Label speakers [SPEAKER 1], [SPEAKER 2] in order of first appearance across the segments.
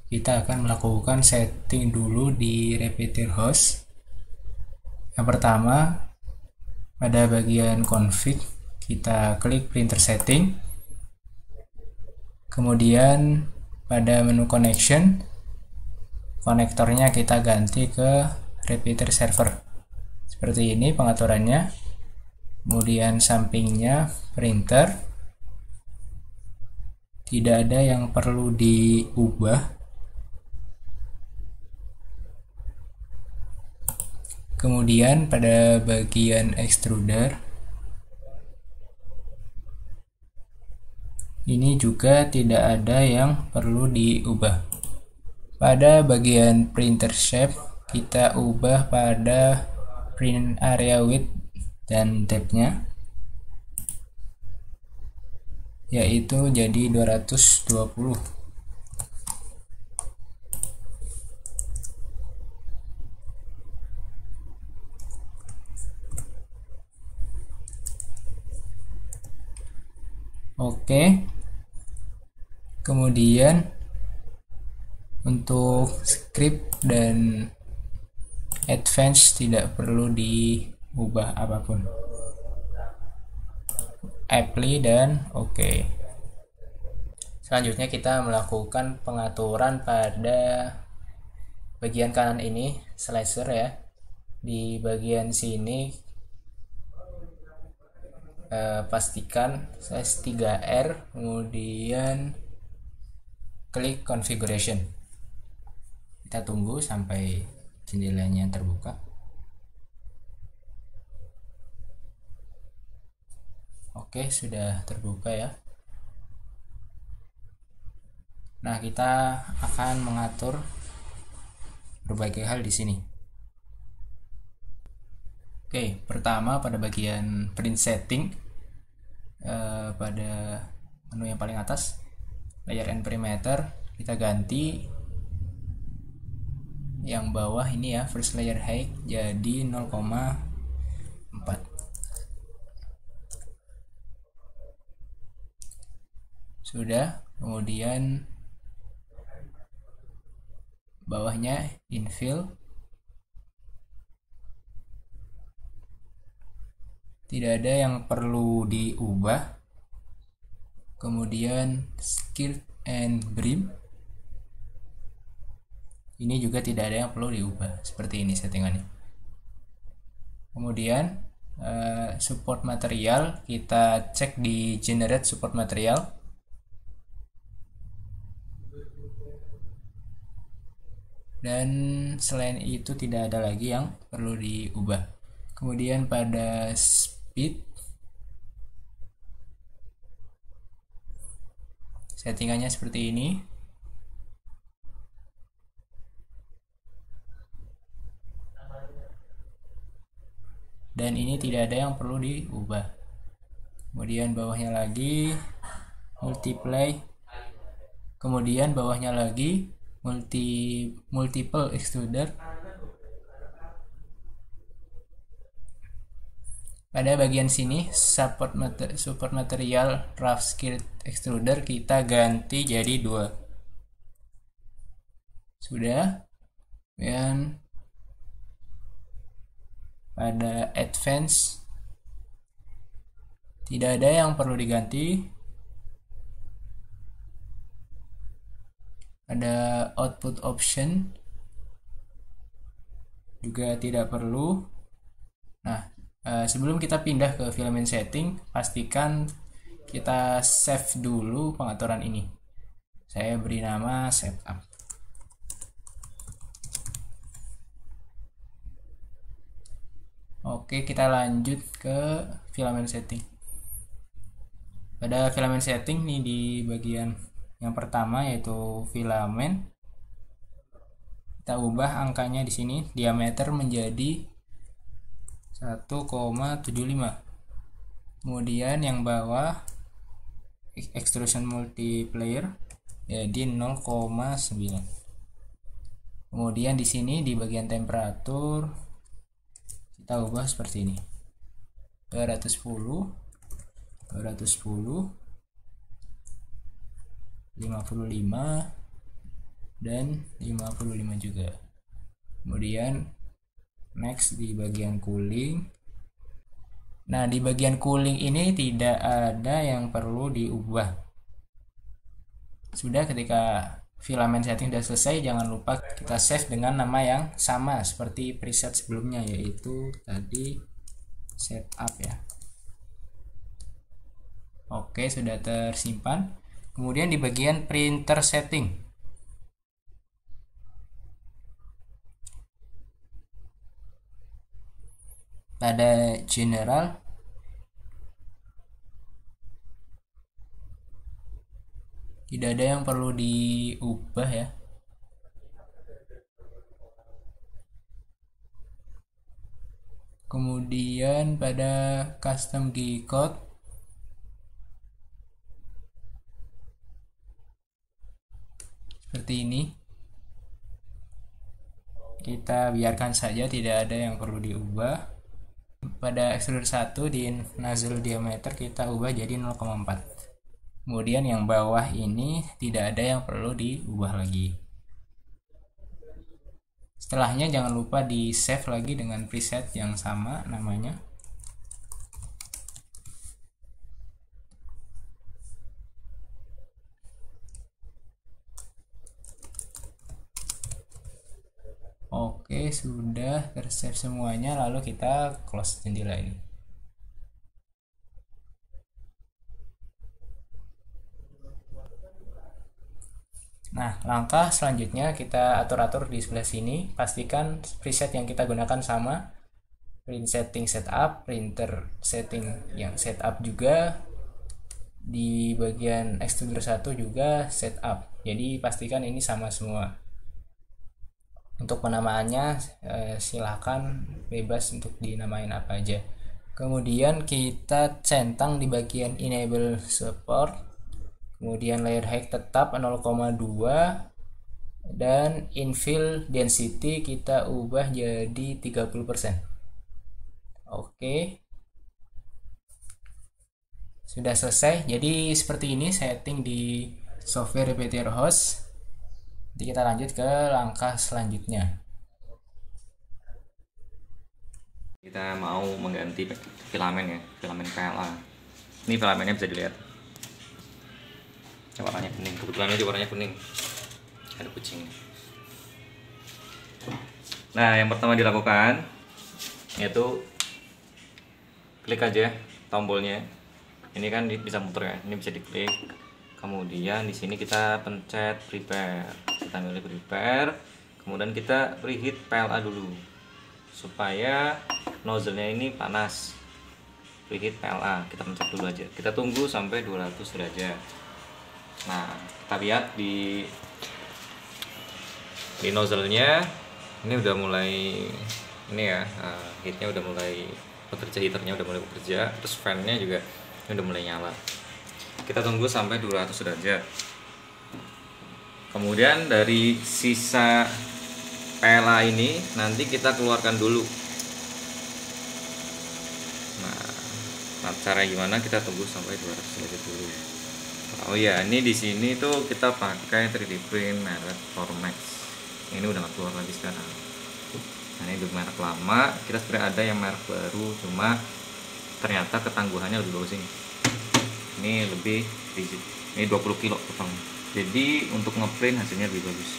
[SPEAKER 1] kita akan melakukan setting dulu di repeater host. Yang pertama, pada bagian config, kita klik printer setting. Kemudian pada menu connection, konektornya kita ganti ke repeater server. Seperti ini pengaturannya. Kemudian sampingnya printer. Tidak ada yang perlu diubah. Kemudian pada bagian extruder, ini juga tidak ada yang perlu diubah. Pada bagian printer shape, kita ubah pada print area width dan depth-nya, yaitu jadi 220. Oke. Kemudian untuk script dan advance tidak perlu diubah apapun. Apply dan oke. Selanjutnya kita melakukan pengaturan pada bagian kanan ini, slicer ya. Di bagian sini pastikan size 3R, kemudian klik configuration. Kita tunggu sampai jendelanya terbuka. Oke, sudah terbuka ya. Nah, kita akan mengatur berbagai hal di sini. Oke, pertama pada bagian print setting, pada menu yang paling atas, layer and perimeter, kita ganti yang bawah ini ya, first layer height jadi 0,4. Sudah, kemudian bawahnya infill, tidak ada yang perlu diubah. Kemudian skirt and brim, ini juga tidak ada yang perlu diubah. Seperti ini settingannya. Kemudian support material, kita cek di generate support material. Dan selain itu tidak ada lagi yang perlu diubah. Kemudian pada speed, settingannya seperti ini. Dan ini tidak ada yang perlu diubah. Kemudian bawahnya lagi multiply. Kemudian bawahnya lagi multiple extruder. Pada bagian sini support material rough skirt extruder kita ganti jadi 2. Sudah. Dan pada advance tidak ada yang perlu diganti. Ada output option juga tidak perlu. Nah, sebelum kita pindah ke filament setting, pastikan kita save dulu pengaturan ini. Saya beri nama setup. Oke, kita lanjut ke filament setting. Pada filament setting nih, di bagian yang pertama yaitu filament, kita ubah angkanya di sini, diameter menjadi 1,75. Kemudian yang bawah extrusion multiplier jadi 0,9. Kemudian di sini di bagian temperatur kita ubah seperti ini, 210, 210, 55, dan 55 juga. Kemudian next di bagian cooling. Nah, di bagian cooling ini tidak ada yang perlu diubah. Sudah, ketika filament setting sudah selesai, jangan lupa kita save dengan nama yang sama seperti preset sebelumnya, yaitu tadi setup ya. Oke, sudah tersimpan. Kemudian di bagian printer setting, pada general, tidak ada yang perlu diubah ya. Kemudian pada custom G-code, seperti ini, kita biarkan saja, tidak ada yang perlu diubah. Pada extruder 1 di nozzle diameter kita ubah jadi 0,4. Kemudian yang bawah ini tidak ada yang perlu diubah lagi. Setelahnya jangan lupa di save lagi dengan preset yang sama namanya. Oke, sudah tersave semuanya, lalu kita close jendela ini. Nah, langkah selanjutnya kita atur-atur di sebelah sini. Pastikan preset yang kita gunakan sama. Print setting setup, printer setting yang setup juga. Di bagian extruder 1 juga setup. Jadi pastikan ini sama semua. Untuk penamaannya silahkan bebas untuk dinamain apa aja. Kemudian kita centang di bagian enable support. Kemudian layer height tetap 0,2 dan infill density kita ubah jadi 30%. Oke. Sudah selesai. Jadi seperti ini setting di software Repeater Host. Jadi kita lanjut ke langkah selanjutnya.
[SPEAKER 2] Kita mau mengganti filamen ya, filamen PLA. Ini filamennya bisa dilihat. Warnanya kuning, kebetulan aja warnanya kuning. Ada kucing. Nah, yang pertama dilakukan yaitu klik aja tombolnya. Ini kan bisa muter ya, ini bisa diklik. Kemudian di sini kita pencet prepare. Kita milih prepare. Kemudian kita preheat PLA dulu supaya nozzle-nya ini panas. Preheat PLA, kita pencet dulu aja. Kita tunggu sampai 200 derajat. Nah, kita lihat di nozzle-nya ini udah mulai ini ya, heatnya udah mulai bekerja, heaternya udah mulai bekerja, terus fan-nya juga udah mulai nyala. Kita tunggu sampai 200 derajat. Kemudian dari sisa PLA ini nanti kita keluarkan dulu. Nah, cara gimana, kita tunggu sampai 200 derajat dulu. Oh ya, ini di sini tuh kita pakai 3D print merek Formex. Ini udah nggak keluar lagi sekarang. Nah, ini udah merek lama. Kita sebenarnya ada yang merek baru, cuma ternyata ketangguhannya lebih bagus ini. Ini lebih rigid. Ini 20 kilo potong. Jadi untuk ngeprint hasilnya lebih bagus.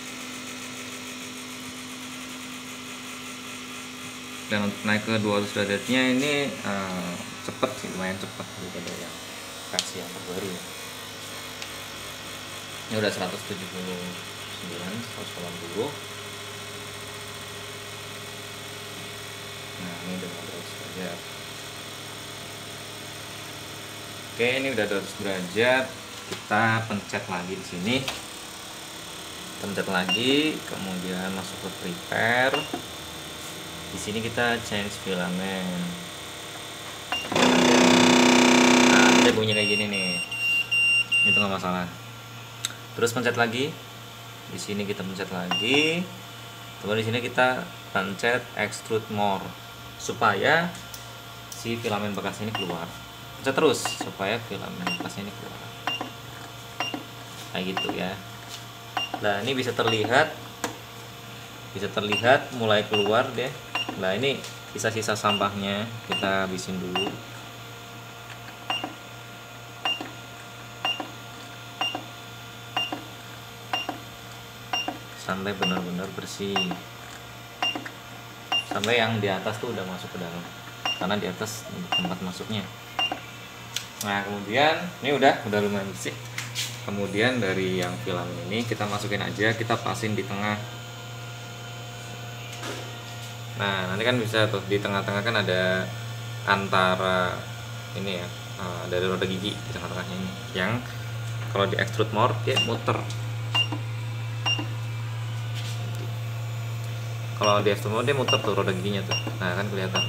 [SPEAKER 2] Dan untuk naik ke 200 derajatnya ini cepet sih, lumayan cepet daripada yang versi yang terbaru ya. Ini udah 179, 180. Nah, ini udah 200 derajat. Oke, ini udah 200 derajat. Kita pencet lagi di sini. Pencet lagi, kemudian masuk ke prepare. Di sini kita change filament. Nah, bisa bunyi kayak gini nih. Itu nggak masalah. Terus pencet lagi. Di sini kita pencet lagi. Kemudian di sini kita pencet extrude more supaya si filament bekas ini keluar. Pencet terus supaya filament bekas ini keluar. Kayak gitu ya. Nah ini bisa terlihat mulai keluar deh. Nah ini sisa-sisa sampahnya kita habisin dulu. Sampai benar-benar bersih, sampai yang di atas tuh udah masuk ke dalam, karena di atas tempat masuknya. Nah kemudian ini udah lumayan bersih. Kemudian dari yang film ini kita masukin aja, kita pasin di tengah. Nah nanti kan bisa tuh di tengah-tengah kan ada antara ini ya, dari roda gigi di tengah-tengahnya ini, yang kalau di extrude more dia muter. Kalau di extrude more dia muter tuh roda giginya tuh, nah kan kelihatan.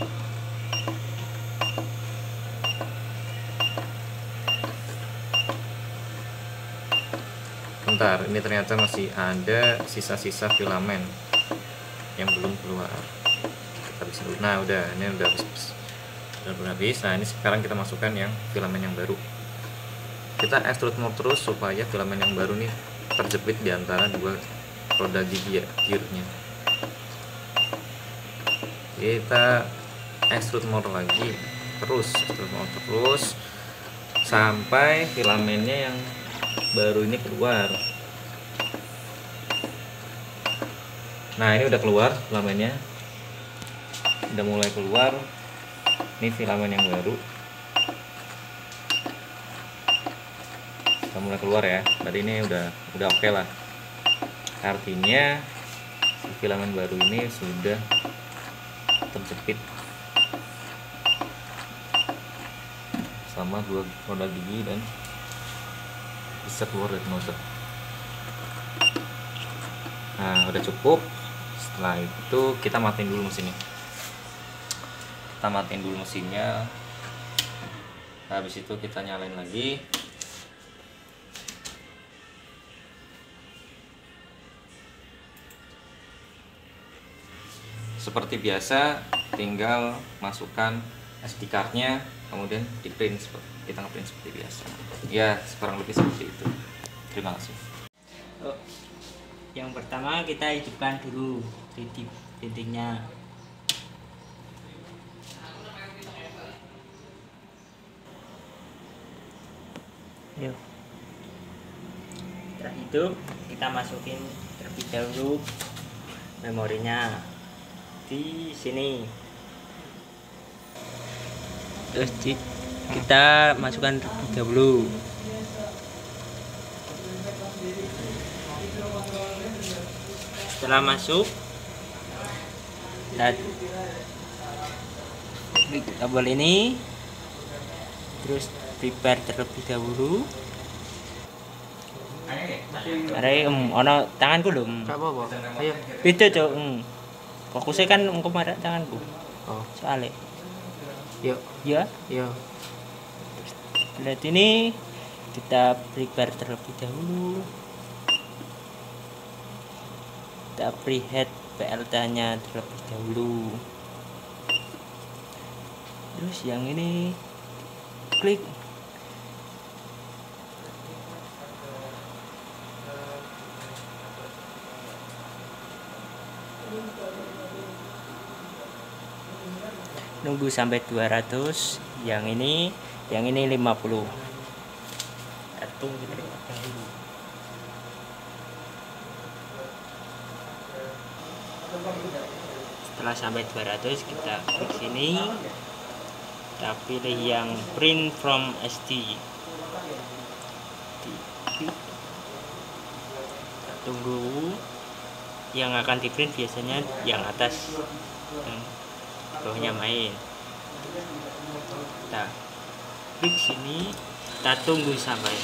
[SPEAKER 2] Bentar, ini ternyata masih ada sisa-sisa filamen yang belum keluar. Kita bisa dulu. Nah udah, ini udah habis. Nah ini sekarang kita masukkan yang filamen yang baru. Kita extrude more terus supaya filamen yang baru nih terjepit di antara dua roda gigi ya, gearnya. Kita extrude more lagi terus sampai filamennya yang baru ini keluar. Nah ini udah keluar filamennya, udah mulai keluar. Ini filamen yang baru udah mulai keluar ya. Berarti ini udah oke lah. Artinya si filamen baru ini sudah terjepit sama dua roda gigi dan bisa keluar dari nozzle. Nah udah cukup. Setelah itu kita matiin dulu mesinnya. Habis itu kita nyalain lagi. Seperti biasa, tinggal masukkan SD card-nya, kemudian di print. Kita ngeprint seperti biasa. Ya, kurang lebih seperti itu. Terima kasih.
[SPEAKER 3] Yang pertama kita hidupkan dulu titiknya. Yuk. Setelah itu kita masukin terlebih dahulu memorinya di sini. Terus kita masukkan terlebih dahulu. Setelah masuk, kita klik tombol ini, terus prepare terlebih dahulu. Ono tanganku lho.
[SPEAKER 4] Gak apa-apa. Ayo.
[SPEAKER 3] Beda, Cuk. Fokusnya kan kemarin tanganku.
[SPEAKER 4] Oh,
[SPEAKER 3] Soalnya.
[SPEAKER 4] yuk.
[SPEAKER 3] Ya.
[SPEAKER 4] Yuk.
[SPEAKER 3] Lihat ini kita prepare terlebih dahulu. Kita preheat PLT-nya terlebih dahulu. Terus yang ini klik. Nunggu sampai 200. Yang ini 50. Tunggu terlebih dahulu. Setelah sampai 200 kita klik sini, kita pilih yang print from SD. Kita tunggu. Yang akan di print biasanya yang atas, yang bawahnya main. Kita klik sini, kita tunggu sampai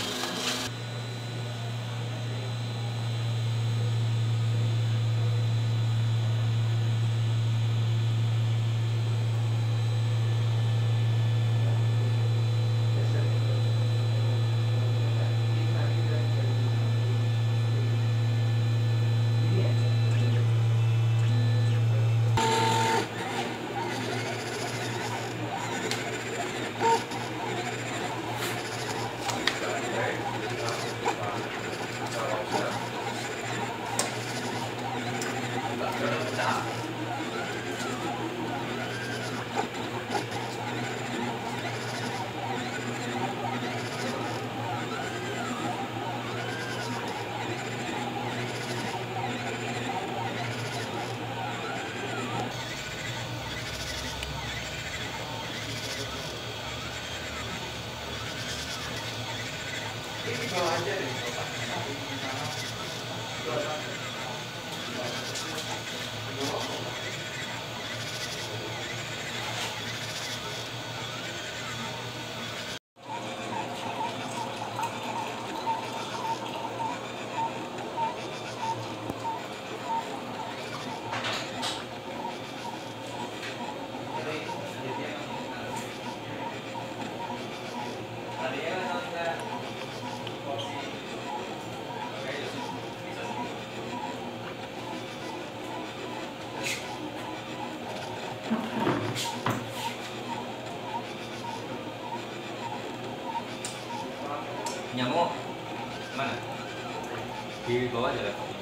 [SPEAKER 2] Di bawah aja laptopnya.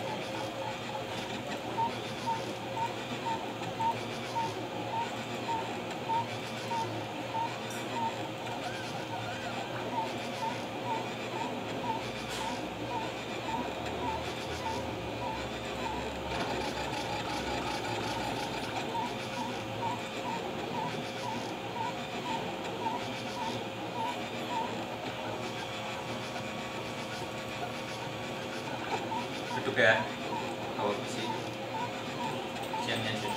[SPEAKER 2] Duduk ya. Awal sih. Siangnya aja.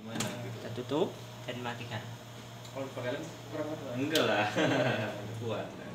[SPEAKER 2] Gimana?
[SPEAKER 3] Kita tutup dan matikan.
[SPEAKER 2] Kalau pakai lem kurang apa? Enggak lah. Kuat.